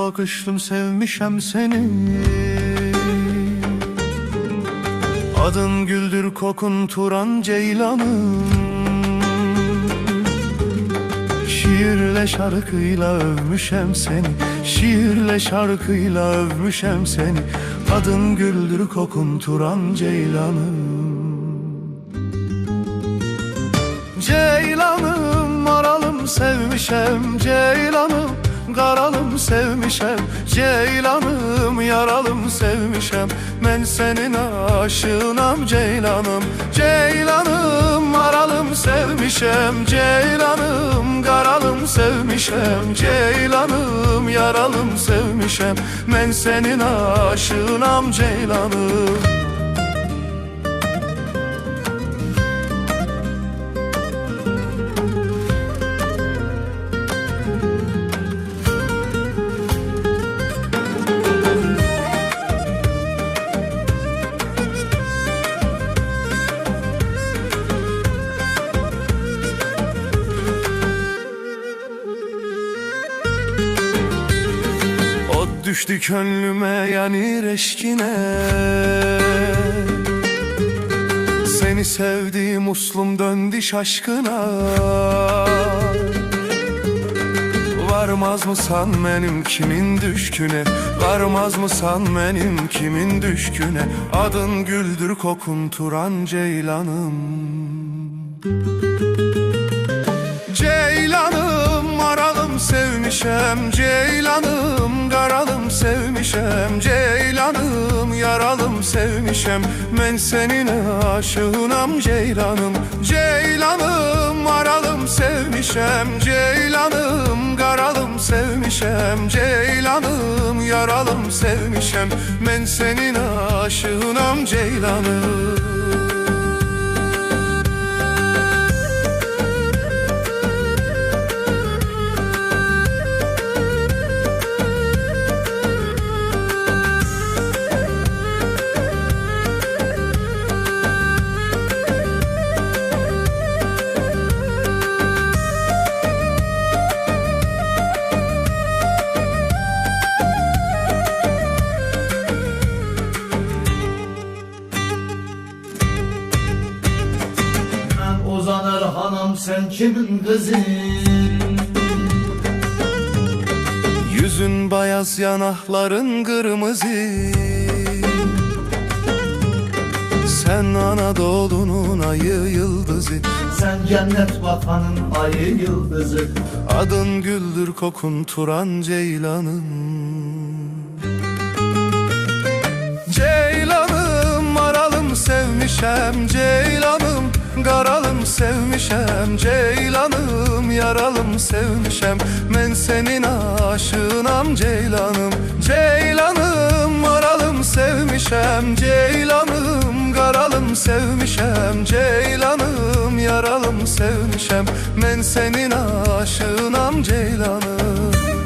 bakışlım sevmişem seni. Adın güldür kokun Turan ceylanım. Şiirle şarkıyla övmüşem seni. Şiirle şarkıyla övmüşem seni. Adın güldür kokun Turan ceylanım. Ceylanım maralım sevmişem ceylanım. Qaralım sevmişem ceylanım, yaralım sevmişem. Mən sənin aşığınam ceylanım. Ceylanım maralım sevmişem ceylanım. Qaralım sevmişem ceylanım, yaralım sevmişem. Mən sənin aşığınam ceylanım. Düştü könlüme yani reşkine. Seni sevdiğim uslum döndü şaşkına. Varmaz mısan benim kimin düşküne? Varmaz mısan benim kimin düşküne? Adın güldür kokun Turan ceylanım. Ceylanım maralım sevmişem ceylanım. Qaralım sevmişem ceylanım, yaralım sevmişem. Mən sənin aşığınam ceylanım. Ceylanım maralım sevmişem ceylanım. Qaralım sevmişem ceylanım, yaralım sevmişem. Mən sənin aşığınam ceylanım. Uzanır hanım sen kimin kızı? Yüzün bayaz yanakların kırmızı. Sen Anadolu'nun ayı yıldızı. Sen cennet vatanın ayı yıldızı. Adın güldür kokun Turan ceylanım. Ceylanım maralım sevmişem ceylanım. Qaralım sevmişem ceylanım, yaralım sevmişem. Mən sənin aşığınam ceylanım. Ceylanım maralım sevmişem ceylanım. Qaralım sevmişem ceylanım, yaralım sevmişem. Mən sənin aşığınam ceylanım.